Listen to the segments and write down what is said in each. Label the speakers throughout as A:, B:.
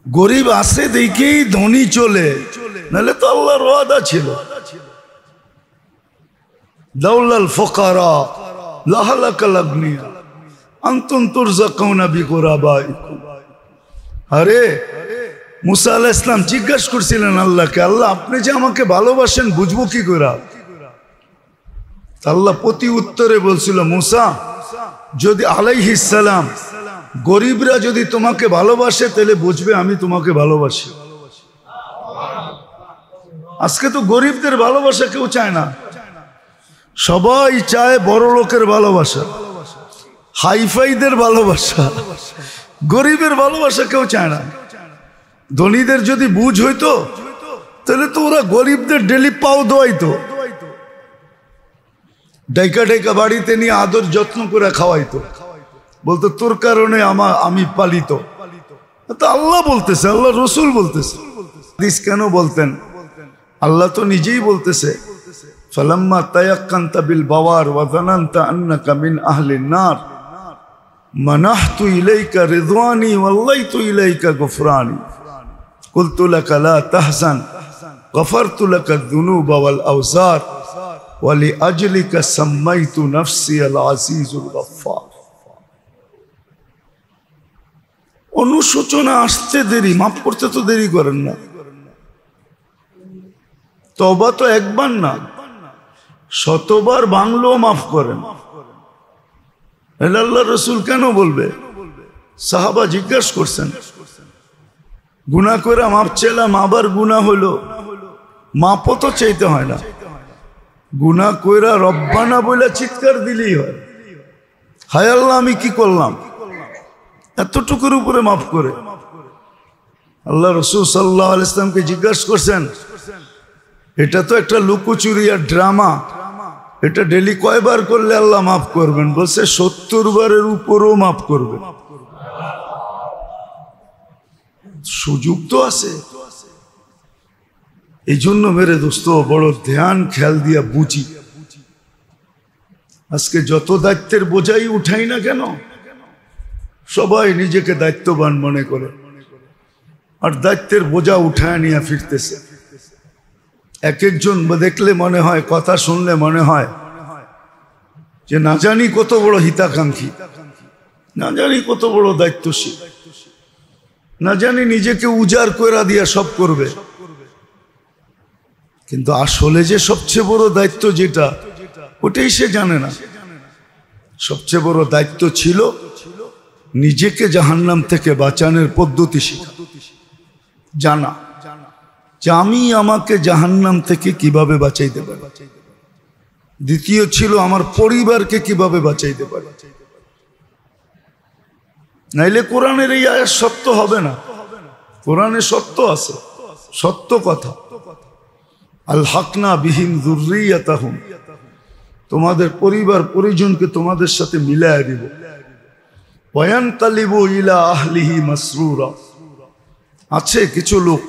A: গরিব আছে দেখেই ধনী চলে, নাহলে তো আল্লাহর ওয়াদা ছিল লাউলাল ফুকারা লাহালাকাল আগনিয়া আনতুম তুরযাকুনা বিকুরাবাইকুম। আরে মুসা আলাইহিস সালাম জিজ্ঞাসা করছিলেন আল্লাহকে, আল্লাহ আপনি যে আমাকে ভালোবাসেন বুঝবো কি করে? আল্লাহ প্রতি উত্তরে বলছিল, মুসা যদি আলাইহিস সালাম গরিবরা যদি তোমাকে ভালোবাসে তাহলে বুঝবে আমি তোমাকে ভালোবাসি। আজকে তো গরিবদের ভালোবাসা কেউ চায় না, সবাই চায় বড় লোকের ভালোবাসা, হাইফাইদের ভালোবাসা। গরিবের ভালোবাসা কেউ চায় না। ধনীদের যদি বুঝ হইতো তাহলে তো ওরা গরিবদের ডেলি পাও দোয়াইতো, ডাইকা ডাইকা বাড়িতে নিয়ে আদর যত্ন করে খাওয়াইতো, বলতো তোর কারণে আমি পালিত। তো আল্লাহ বলতেছে, আল্লাহ রসুল বলতেছে। হাদিস কেন বলতেন? আল্লাহ তো নিজেই বলতেছে, ফালাম্মা তায়াক্কানতা বিল বাওয়ার ওয়া যানানতা আন্নাকা মিন আহলিন নার মানাহতু ইলাইকা রিদওয়ানি ওয়াল্লাইতু ইলাইকা গফরানি কুলতু লাকা লা তাহজান গফারতু লাকা যুনুবা ওয়াল আওসার ওয়া লিআজলিকা সাম্মাইতু নাফসি আল আজিজুল গফফার। অনুশোচনা আসতে দেরি, মাফ করতে তো দেরি করেন না। তওবা তো একবার না, শতবার ভাঙলেও মাফ করেন। আল্লাহ রসুল কেন বলবে? সাহাবা জিজ্ঞাসা করছেন, গুনাহ করে মাপ চাইলাম আবার গুনাহ হলো, মাপও তো চাইতে হয় না, গুনাহ কইরা রব্বানা বলে চিৎকার দিলেই হয়, হায় আল্লাহ আমি কি করলাম, এতটুকুর উপরে মাফ করে। আল্লাহ রসুল সাল্লাল্লাহু আলাইহি ওয়াসাল্লামকে জিজ্ঞাসা করছেন, এটা তো একটা লুকোচুরি আর ড্রামা, এটা ডেলি কয়বার করলে আল্লাহ মাফ করবেন? বলছে 70 বারের উপরও মাফ করবে। সুযোগ তো আছে। এই জন্য মেরে দোস্ত বড় ধ্যান খেয়াল দিয়া বুঝি। আজকে যত দায়িত্বের বোঝাই উঠাই না কেন, সবাই নিজেকে দায়িত্ববান মনে করে আর দায়িত্বের বোঝা উঠায় নিয়ে ফিরতেছে। এক একজন দেখলে মনে হয়, কথা শুনলে মনে হয় যে না জানি কত বড় হিতাকাঙ্ক্ষী, না জানি কত বড় দায়িত্বশীল, না জানি নিজেকে উজাড় করে দিয়া সব করবে। কিন্তু আসলে যে সবচেয়ে বড় দায়িত্ব যেটা, ওটাই সে জানে না। সবচেয়ে বড় দায়িত্ব ছিল নিজেকে জাহান্নাম থেকে বাঁচানোর পদ্ধতি শেখা, জানা যে আমি আমাকে জাহান্নাম থেকে কিভাবে বাঁচাইতে পারি। দ্বিতীয় ছিল আমার পরিবারকে কিভাবে বাঁচাইতে পারি। নাইলে কোরআনের এই আয়াত সত্য হবে না। কোরআনে সত্য আছে, সত্য কথা। আলহাকনা বিহিম যুররিয়াতাহুম, তোমাদের পরিবার পরিজনকে তোমাদের সাথে মিলায়া দিব। ওয়ায়ানকালিবু ইলা আহলিহি মাসরুরা, আছে কিছু লোক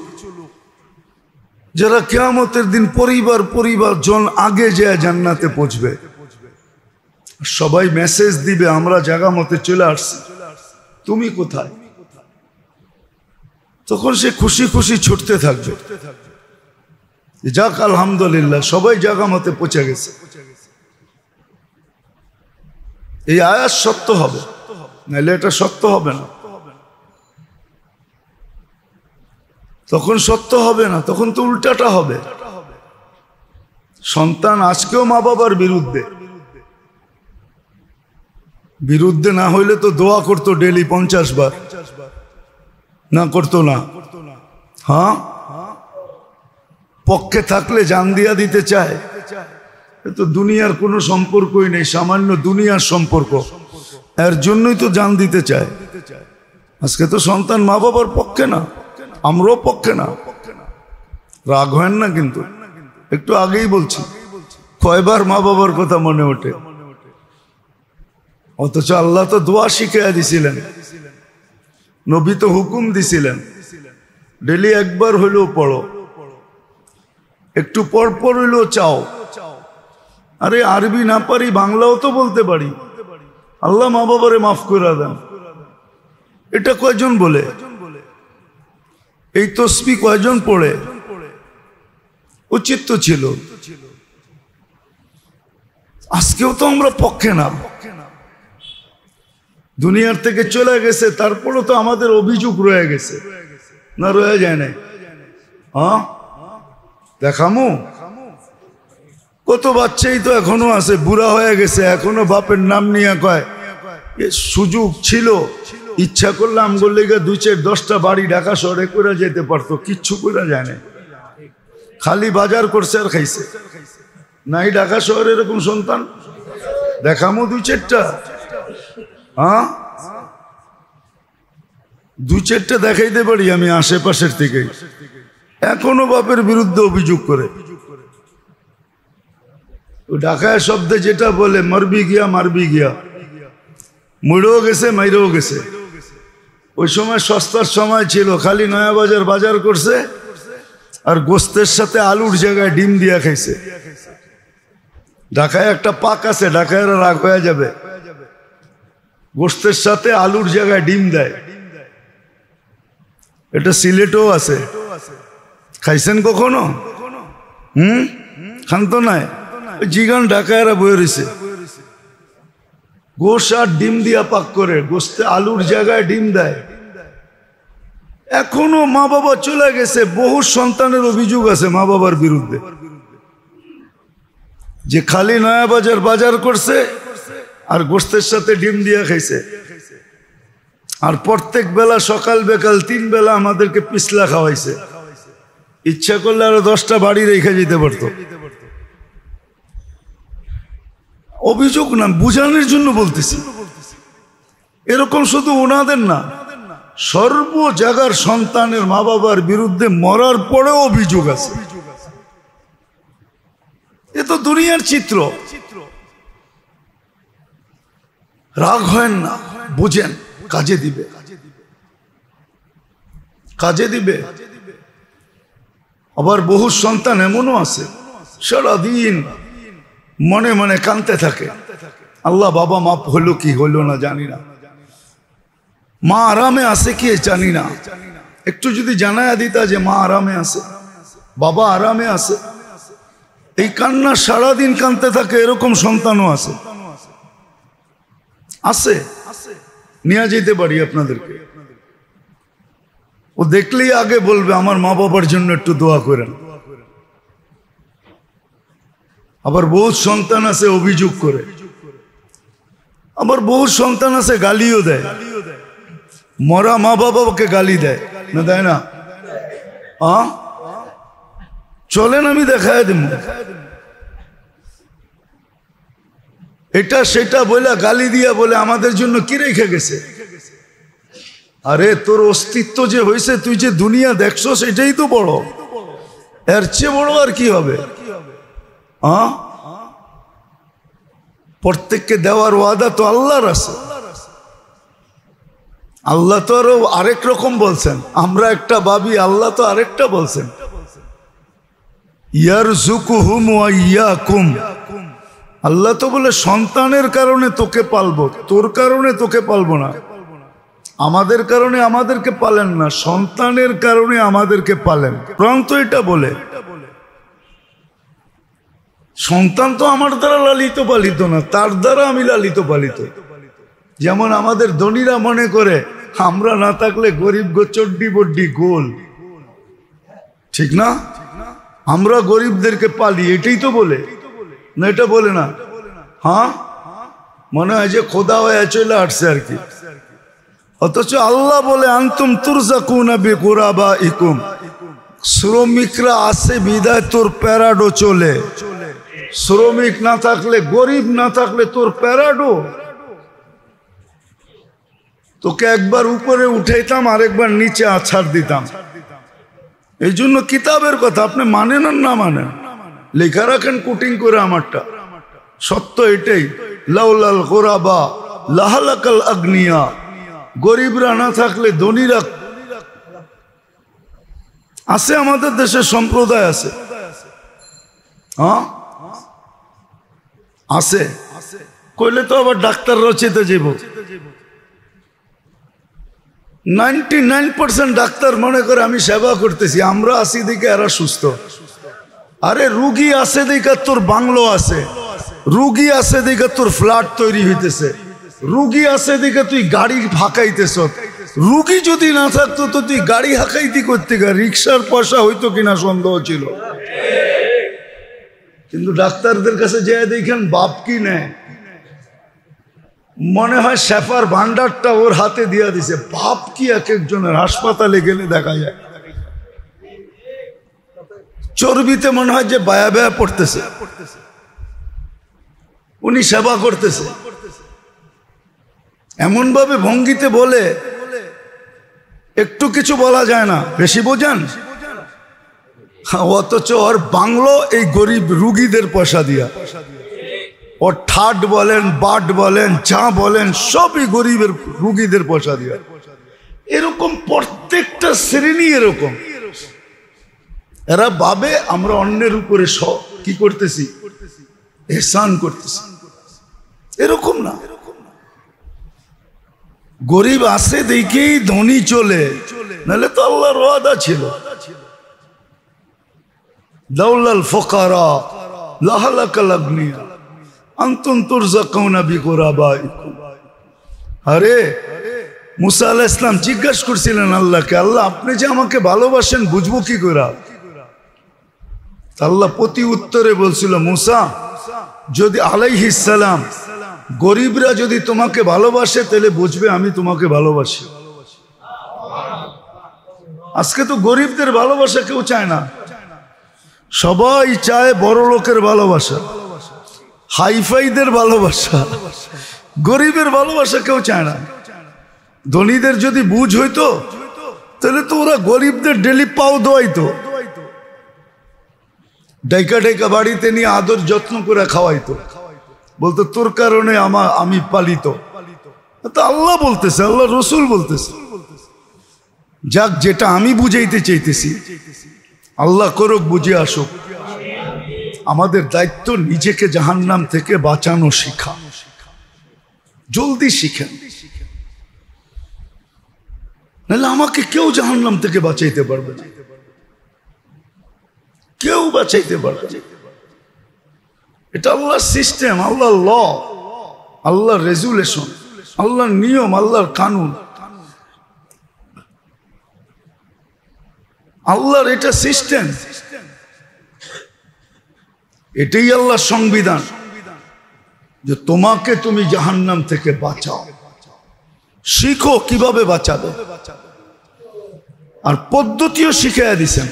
A: যারা কিয়ামতের দিন পরিবার জন আগে যায় জান্নাতে পৌঁছবে। সবাই মেসেজ দিবে আমরা জায়গা মতে চলে আসছি, তুমি কোথায়? তখন সে খুশি খুশি ছুটতে থাকবে, যাক আলহামদুলিল্লাহ সবাই জায়গা মতে পৌঁছে গেছে। এই আয়াত সত্য হবে, নাহলে এটা সত্য হবে না। তখন সত্য হবে না, তখন তো উল্টাটা হবে। সন্তান আজকেও মা বাবার বিরুদ্ধে না হইলে তো দোয়া করতো ডেলি 50 বার, না করতো না? হ্যাঁ, পক্ষে থাকলে জান দিয়া দিতে চায়। তো দুনিয়ার কোনো সম্পর্কই নেই, সামান্য দুনিয়ার সম্পর্ক, এর জন্যই তো জান দিতে চায়। আজকে তো সন্তান মা বাবার পক্ষে না, আমরাও পক্ষে না। রাগ হয় না, কিন্তু একটু আগেই বলছি কয়বার মা বাবার কথা মনে ওঠে। অথচ আল্লাহ তো দোয়া শিখিয়ে দিছিলেন, নবী তো হুকুম দিছিলেন ডেলি একবার হইলেও পড়ো, একটু পর পর হইলেও চাও। আরে আরবি না পারি, বাংলাও তো বলতে পারি, আল্লাহ মা বাবারে মাফ করে দেন। এটা কয়জন বলে? এই তসবিহ কয়জন পড়ে? উচিত তো ছিল। আজকেও তো আমরা পক্ষে না, দুনিয়ার থেকে চলে গেছে, তারপরও তো আমাদের অভিযোগ রয়ে গেছে না? রয়ে যায় নাই? হ্যাঁ, দেখামু কত বাচ্চাই তো এখনো আছে, বুড়া হয়ে গেছে, এখনো বাপের নাম নিয়ে কয় সুযোগ ছিল, ইচ্ছা করলে আমগোর লেগে 2-4-10টা বাড়ি ঢাকা শহরে করে যেতে পারতো, কিচ্ছু করে যায় না, খালি বাজার করছে আর খাইছে। নাই ঢাকা শহরে এরকম সন্তান? দেখামো 2-4টা? হ্যাঁ, 2-4টা দেখাইতে পারি আমি আশেপাশের থেকে, এখনো বাপের বিরুদ্ধে অভিযোগ করে। ঢাকায় শব্দে যেটা বলে মারবি গিয়া মারবি গিয়া, মুড়েও গেছে মাইরেও গেছে। ওই সময় সস্তার সময় ছিল, খালি নয়া বাজার বাজার করছে আর গোস্তের সাথে আলুর জায়গায় ডিম দিয়া খাইছে। ঢাকায় একটা পাক আছে, ঢাকায় রাগ হয়ে যাবে, গোস্তের সাথে আলুর জায়গায় ডিম দেয়। এটা সিলেটেও আছে, খাইছেন কখনো? খান তো নাই, জিগান ঢাকায়রা বয়ে রয়েছে, গোশ আর ডিম দিয়া পাক করে, গোস্তে আলুর জায়গায় ডিম দেয়। এখনো মা বাবা চলে গেছে, বহু সন্তানের অভিযোগ আছে মা বাবার বিরুদ্ধে, যে খালি নয়া বাজার বাজার করছে আর গোস্তের সাথে ডিম দিয়া খাইছে, আর প্রত্যেক বেলা সকাল বিকাল 3 বেলা আমাদেরকে পিছলা খাওয়াইছে। ইচ্ছা করলে আরো 10টা বাড়ি রেখে যেতে পারতো। অভিযোগ না, বুঝানোর জন্য বলতেছি। এরকম শুধু ওনাদের না, সর্ব জায়গার সন্তানের মা বাবার বিরুদ্ধে মরার পরেও অভিযোগ আছে। এ তো দুনিয়ার চিত্র। রাগ হয় না, বুঝেন, কাজে দিবে, কাজে দিবে। আবার বহু সন্তান এমনও আছে সারাদিন মনে মনে কাঁদতে থাকে, আল্লাহ বাবা মাপ হলো কি হলো না জানি না, মা আরামে আছে কি জানি না। একটু যদি জানায়া দিতা যে মা আরামে আছে, বাবা আরামে আছে, এই কান্না সারাদিন কাঁদতে থাকে, এরকম সন্তানও আছে। আছে, নিয়ে যেতে পারি আপনাদেরকে। ও দেখলেই আগে বলবে আমার মা বাবার জন্য একটু দোয়া করেন। আবার বহু সন্তান আছে অভিযোগ করে, আবার বহু সন্তান আছে গালিও দেয়, মরা মা বাবাকে গালি দেয় না, দেয় না? চলেন আমি দেখায় দেব, এটা সেটা বলে গালি দিয়া বলে আমাদের জন্য কি রেখে গেছে। আরে তোর অস্তিত্ব যে হয়েছে, তুই যে দুনিয়া দেখছো সেটাই তো বড়, এর চেয়ে বড় আর কি হবে? প্রত্যেককে দেওয়ার ওয়াদা তো আল্লাহর আছে। আল্লাহ তো আরো আরেক রকম বলছেন, আমরা একটা ভাবি, আল্লাহ তো আরেকটা বলছেন, ইয়ারযুকুহুম ওয়া ইয়াকুম। আল্লাহ তো বলে সন্তানের কারণে তোকে পালবো, তোর কারণে তোকে পালবো না। আমাদের কারণে আমাদেরকে পালেন না, সন্তানের কারণে আমাদেরকে পালেন। কোরআন তো এটা বলে, সন্তান তো আমার দ্বারা লালিত পালিত না, তার দ্বারা আমি লালিত পালিত। যেমন আমাদের ধনীরা মনে করে আমরা না থাকলে গরিব চড্ডি বড্ডি গোল, ঠিক না? আমরা গরিবদেরকে পালি, এটাই তো বলে না? এটা বলে না? হ্যাঁ, মনে হয় যে খোদা হয়ে চলে আসছে আর কি। অথচ আল্লাহ বলে আনতুম তুরজাকুনা বিকুরাবাইকুম, শ্রমিকরা আছে বিদায় তোর প্যারাডো চলে। শ্রমিক না থাকলে, গরিব না থাকলে তোর প্যারাডো। তোকে একবার উপরে উঠাইতাম, আরেকবার নিচে আছাড় দিতাম। এই জন্য কিতাবের কথা আপনি মানেন আর না মানেন, লেখা রাখেন কোটিং করে আমারটা, সত্য এটাই। লাউলাল গোরাবা লাহালাকাল আগ্নিয়া, গরিবরা না থাকলে ধনীরা আছে। আমাদের দেশে সম্প্রদায় আছে, হ্যাঁ আছে, কইলে তো আবার ডাক্তাররাও চেতে যাব। 99% ডাক্তার মনে করে আমি সেবা করতেছি, আমরা আসি দিকে এরা সুস্থ। আরে রুগী আছে দেখে তোর বাংলো আছে, রুগী আছে দেখে তোর ফ্ল্যাট তৈরি হইতেছে, রুগী আছে দেখে তুই গাড়ি হাঁকাইতেছ। রুগী যদি না থাকতো তো তুই গাড়ি হাঁকাইতি করতে গা, রিক্সার পয়সা হইতো কিনা সন্দেহ ছিল। কিন্তু ডাক্তারদের কাছে যেয়ে দেখেন বাপ কি নেয়, মনে হয় শেফার ভান্ডারটা ওর হাতে দিয়া দিছে। বাপ কি এক একজনের হাসপাতালে গেলে দেখা যায় চর্বিতে মনে হয় যে বায়া বায়া পড়তেছে, উনি সেবা করতেছে এমন ভাবে ভঙ্গিতে বলে একটু কিছু বলা যায় না, বেশি বোঝান। অথচ ওর বাংলো এই গরিব রুগীদের পয়সা দিয়া, ওর ঠাট বলেন বাট বলেন যা বলেন সবই গরিবের রুগীদের পয়সা দিয়া। এরকম প্রত্যেকটা শ্রেণী এরকম। এরা ভাবে আমরা অন্যের উপরে কি করতেছি, এহসান করতেছি। এরকম না, গরিব আছে দেখেই ধনী চলে, নাহলে তো আল্লাহর ওয়াদা ছিল লাউলাল ফুকারা লাহালাকাল আগনিয়া আনতুম তুরযাকুনা বিকুরাবাইকুম। আরে মুসা আলাইহিস সালাম জিজ্ঞাসা করছিলেন আল্লাহকে, আল্লাহ আপনি যে আমাকে ভালোবাসেন বুঝবো কি করে? আল্লাহ প্রতি উত্তরে বলছিল, মুসা যদি আলাইহিস সালাম গরিবরা যদি তোমাকে ভালোবাসে তাহলে বুঝবে আমি তোমাকে ভালোবাসি। আজকে তো গরিবদের ভালোবাসা কেউ চায় না, সবাই চায় বড় লোকের ভালোবাসা, হাইফাইদের ভালোবাসা। গরিবের ভালোবাসা কেউ চায় না। ধনীদের যদি বুঝ হইতো তাহলে তো ওরা গরিবদের ডেলি পাও দোয়াইতো, ডাইকা ডাইকা বাড়িতে নিয়ে আদর যত্ন করে খাওয়াইতো, বলতো তোর কারণে আমি পালিত। তো আল্লাহ বলতেছে, আল্লাহ রসুল বলতেছে। যাক, যেটা আমি বুঝাইতে চাইতেছি আল্লাহ করুক, বুঝে আসুক। আমাদের দায়িত্ব নিজেকে জাহান্নাম থেকে বাঁচানো শিখা। জলদি শিখেন, নাহলে আমাকে কেউ জাহান্নাম থেকে বাঁচাইতে পারবে না, কেউ বাঁচাইতে পারবে না। এটা আল্লাহর সিস্টেম, আল্লাহর ল, আল্লাহর রেজুলেশন, আল্লাহর নিয়ম, আল্লাহর কানুন, আল্লাহর এটা সিস্টেম, এটাই আল্লাহর সংবিধান যে তোমাকে তুমি জাহান্নাম থেকে বাঁচাও। শিখো কিভাবে বাঁচাবে, আর পদ্ধতিও শিখাইয়া দিছেন।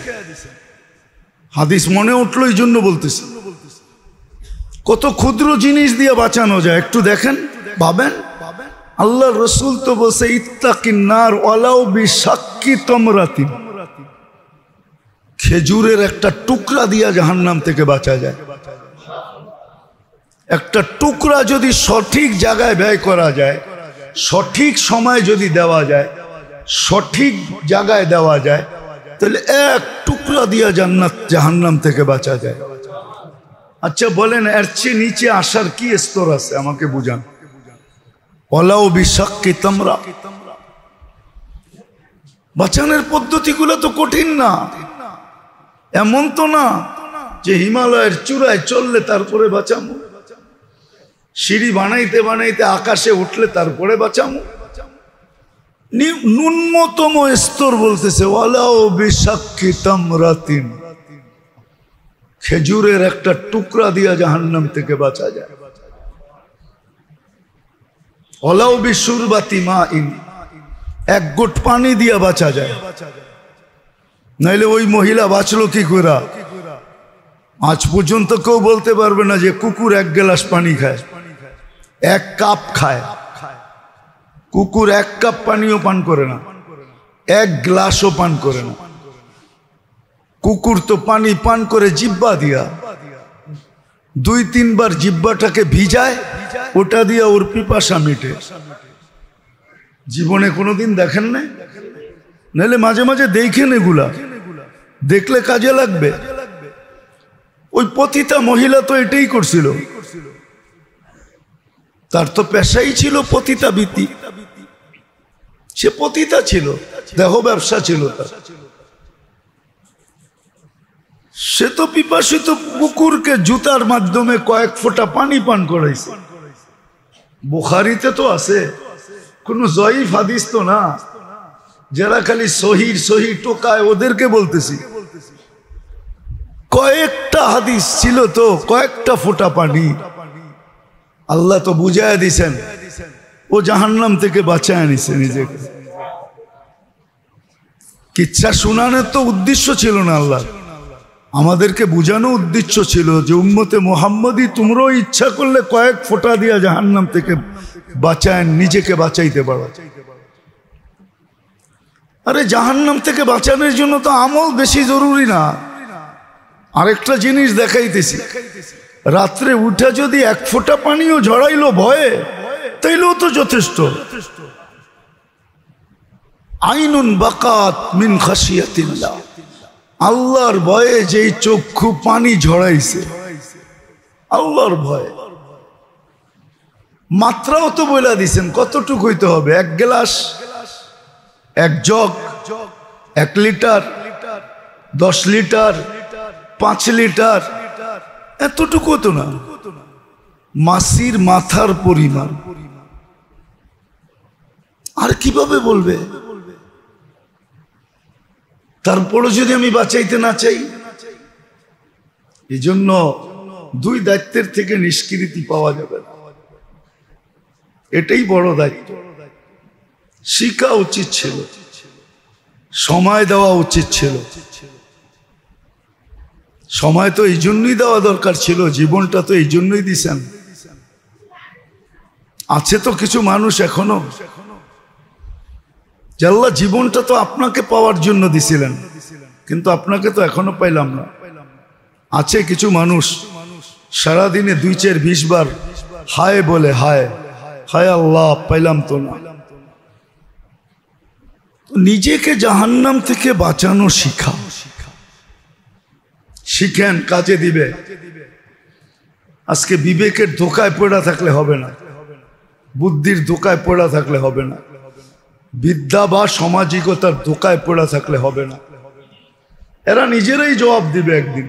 A: হাদিস মনে উঠলো এই জন্য বলতেছি, কত ক্ষুদ্র জিনিস দিয়ে বাঁচানো যায় একটু দেখেন, ভাবেন। আল্লাহ রসুল তো বলছে ইত্তাকিন নার ওয়ালাউ বিশাক্কি তামরাতিন, খেজুরের একটা টুকরা দিয়া জাহান্নাম থেকে বাঁচা যায়। একটা টুকরা যদি সঠিক জায়গায় ব্যয় করা যায়, সঠিক সময় যদি দেওয়া যায়, সঠিক জায়গায় দেওয়া যায়, তাহলে এক টুকরা দিয়া জাহান্নাম থেকে বাঁচা যায়। আচ্ছা বলেন, এর চেয়ে নিচে আসার কি স্তর আছে আমাকে বুঝান। ওয়ালাউ বিশাক্কি তামরা, বাঁচানোর পদ্ধতিগুলো তো কঠিন না। এমন তো না যে হিমালয়ের চূড়ায় চললে তারপরে বাঁচামো, সিঁড়ি বানাইতে বানাইতে আকাশে উঠলে তারপরে বাঁচামো। ন্যূনতম স্তর বলতেছে ওয়ালাউ বিশাক্কি তামরাতিন, খেজুরের একটা টুকরা দিয়া জাহান্নাম থেকে বাঁচা যায়। ওয়ালাউ বিশুরবাতি মাইন, এক ঘট পানি দিয়া বাঁচা যায়। নাইলে ওই মহিলা বাঁচলো কি করে? আজ পর্যন্ত কেউ বলতে পারবে না যে কুকুর এক গ্লাস পানি খায়, এক কাপ খায়। কুকুর এক কাপ পানিও পান করে না, এক গ্লাসও পান করে না। কুকুর তো পানি পান করে জিব্বা দিয়া, 2-3 বার জিব্বাটাকে ভিজায়, ওটা দিয়া ওর পিপাসা মিটে। জীবনে কোনোদিন দেখেন না? নাহলে মাঝে মাঝে দেখেন, এগুলা দেখলে কাজে লাগবে। ওই পতিতা মহিলা তো এটাই করছিল, তার তো পেশাই ছিল পতিতাবৃত্তি। সে পতিতা ছিল, দেহ ব্যবসা ছিল তার। সে তো পিপাসিত কুকুরকে জুতার মাধ্যমে কয়েক ফোঁটা পানি পান করাইছে। বুখারীতে তো আছে, কোন জয়ীফ হাদিস তো না। যারা খালি সহি সহি টোকায় ওদেরকে বলতেছি। কয়েকটা হাদিস ছিল তো, কয়েকটা ফোঁটা পানি। আল্লাহ তো বুঝায় দিছেন, ও জাহান্নাম থেকে বাঁচায় নিছে নিজেকে। কিচ্ছা শোনানোর তো উদ্দেশ্য ছিল না আল্লাহ, আমাদেরকে বুঝানো উদ্দেশ্য ছিল যে উম্মতে মুহাম্মদী তোমরাও ইচ্ছা করলে কয়েক ফোঁটা দিয়া জাহান্নাম থেকে বাঁচায় নিজেকে বাঁচাইতে পারো। আরে জাহান্নাম থেকে বাঁচানোর জন্য তো আমল বেশি জরুরি না। আরেকটা জিনিস দেখাইতেছি, রাত্রে উঠে যদি এক ফোঁটা পানিও ঝরাইলো ভয়ে, তাইলেও তো যথেষ্ট। আইনুন বাকাত মিন খাশিয়াতিল্লাহ, আল্লাহর ভয়ে যেই চক্ষু পানি ঝরাইছে, আল্লাহর ভয়ে। মাত্রাও তো বলে দিছেন কতটুকু হইতে হবে, 1 glass, 1 jug, 1 litre, 10 litre, 5 litre, এতটুকু তো না, মাসির মাথার পরিমাণ। আর কিভাবে বলবে? তারপরও যদি আমি বাঁচাইতে না চাই, এই জন্য 2 দায়িত্বের থেকে নিষ্কৃতি পাওয়া যাবে না, এটাই বড় দায়িত্ব। শিখা উচিত ছিল, সময় দেওয়া উচিত ছিল। সময় তো এই জন্যই দেওয়া দরকার ছিল, জীবনটা তো এই জন্যই দিছেন। আছে তো কিছু মানুষ এখনো, যে আল্লাহ জীবনটা তো আপনাকে পাওয়ার জন্য দিছিলেন, কিন্তু আপনাকে তো এখনো পাইলাম না। আছে কিছু মানুষ সারাদিনে 2-4-20 বার হায় বলে, হায় হায় আল্লাহ পাইলাম তো না। নিজেকে জাহান্নাম থেকে বাঁচানো শিখেন, কাজে দিবে। আজকে বিবেকের ধোকায় পড়া থাকলে হবে না, বুদ্ধির ধোকায় পড়া থাকলে হবে না, বিদ্যা বা সামাজিকতার ধোকায় পড়া থাকলে হবে না। এরা নিজেরাই জবাব দিবে একদিন।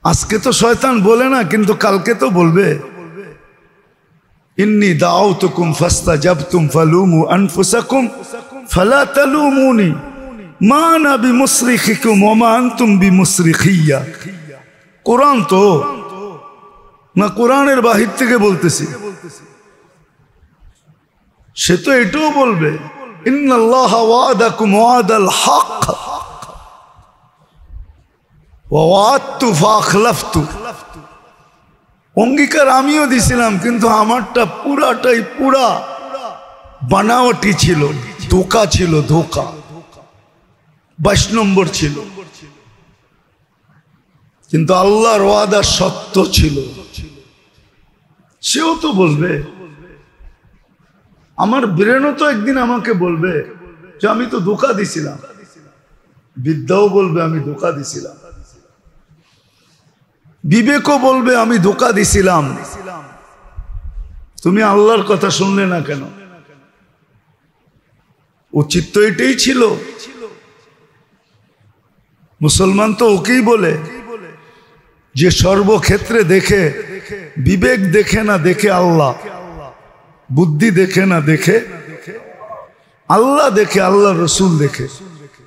A: আজকে তো শয়তান বলে না, কিন্তু কালকে তো বলবে। ইন্নী দাউতুকুম ফাস্তাজাবতুম ফালুমু আনফুসাকুম ফালা তালুমুনি মা আনা বিমুসরিখিকুম ওয়া মা আনতুম বিমুসরিখিয়া। কোরআন তো না, কোরআনের বাহির থেকে বলতেছি। সে তো এটাও বলবে, ইন্নাল্লাহ ওয়াদাকুম ওয়াদাল হক ওয়া ওয়াদতু ফাখলাফতু। অঙ্গীকার আমিও দিছিলাম, কিন্তু আমারটা পুরাটাই পুরা বানাওয়াটি ছিল, ধোঁকা ছিল, ধোঁকা। 22 নম্বর ছিল, কিন্তু আল্লাহর ওয়াদা সত্য ছিল। সেও তো বলবে, আমার ব্রেনও তো একদিন আমাকে বলবে যে আমি তো ধোঁকা দিছিলাম। বিদ্যাও বলবে আমি ধোঁকা দিছিলাম, বিবেকও বলবে আমি ধোঁকা দিছিলাম। তুমি আল্লাহর কথা শুনলে না কেন? উচিত তো এটাই ছিল। মুসলমান তো ওকেই বলে যে সর্বক্ষেত্রে দেখে, বিবেক দেখে না, দেখে আল্লাহ, বুদ্ধি দেখে না, দেখে আল্লাহ, দেখে আল্লাহ রসুল, দেখে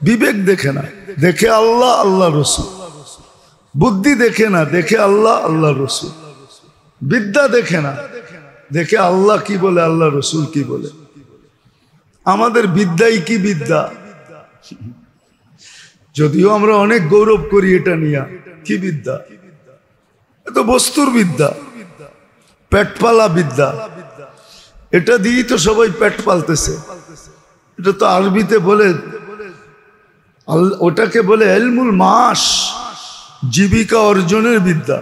A: বিবেক দেখে না, দেখে আল্লাহ, আল্লাহ রসুল। বুদ্ধি দেখে না, দেখে আল্লাহ, আল্লাহ রসুল। বিদ্যা দেখে না, দেখে আল্লাহ কি বলে, আল্লাহ রসুল কি বলে। আমাদের বিদ্যাই কি বিদ্যা, যদিও আমরা অনেক গৌরব করি এটা নিয়ে। কি বিদ্যা? এত বস্তুর বিদ্যা, পেটপালা বিদ্যা। এটা দিয়েই তো সবাই পেট পালতেছে। এটা তো আরবিতে বলে, ওটাকে বলে ইলমুল মাস, জীবিকা অর্জনের বিদ্যা।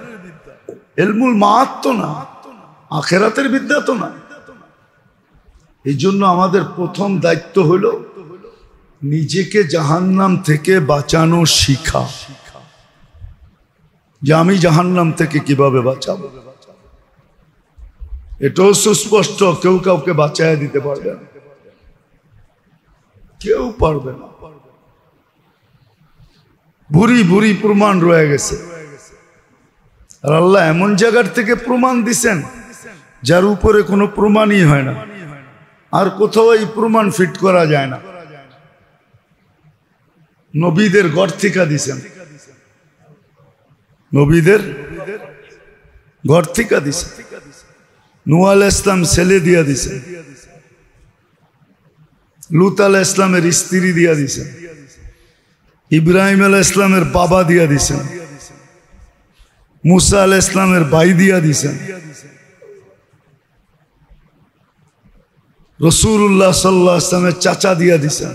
A: ইলমুল মাত তো না, আখেরাতের বিদ্যা তো না। এই জন্য আমাদের প্রথম দায়িত্ব হলো নিজেকে জাহান্নাম থেকে বাঁচানো শিখা, যে আমি জাহান্নাম থেকে কিভাবে বাঁচাবো। এটাও সুস্পষ্ট, কেউ কাউকে বাঁচায় দিতে পারবে না। কেউ পারবে না। ভুরি ভুরি প্রমাণ রয়ে গেছে। আর আল্লাহ এমন জায়গার থেকে প্রমাণ দিছেন যার উপরে কোনো প্রমাণই হয় না, আর কোথাও এই প্রমাণ ফিট করা যায় না। নবীদের ঘর থেকে দিছেন, নবীদের ঘর থেকে দিছেন। নূহ আলাইহিস সালাম ছেলে দিয়া দিছেন, লূত আলাইহিস সালামের স্ত্রী দিয়া দিছেন, ইব্রাহিম আলাইহিস সালামের বাবা দিয়া দিছেন, মুসা আলাইহিস সালামের ভাই দিয়া দিছেন, রাসূলুল্লাহ সাল্লাল্লাহু আলাইহি ওয়াসাল্লামের চাচা দিয়া দিছেন।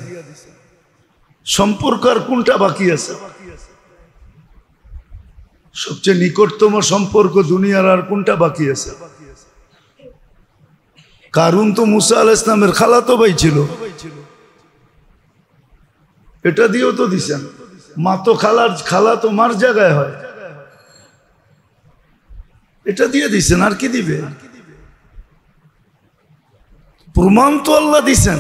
A: সম্পর্ক আর কোনটা বাকি আছে? সবচেয়ে নিকটতম সম্পর্ক দুনিয়ার আর কোনটা বাকি আছে? কারুন তো মুসা আলাইহিস সালামের খালাতো ভাই ছিল, এটা দিয়েও তো দিছেন। মা তো খালা তো মার জায়গায় হয়, এটা দিয়ে দিছেন। আর কি দিবে? প্রমাণ তো আল্লাহ দিছেন।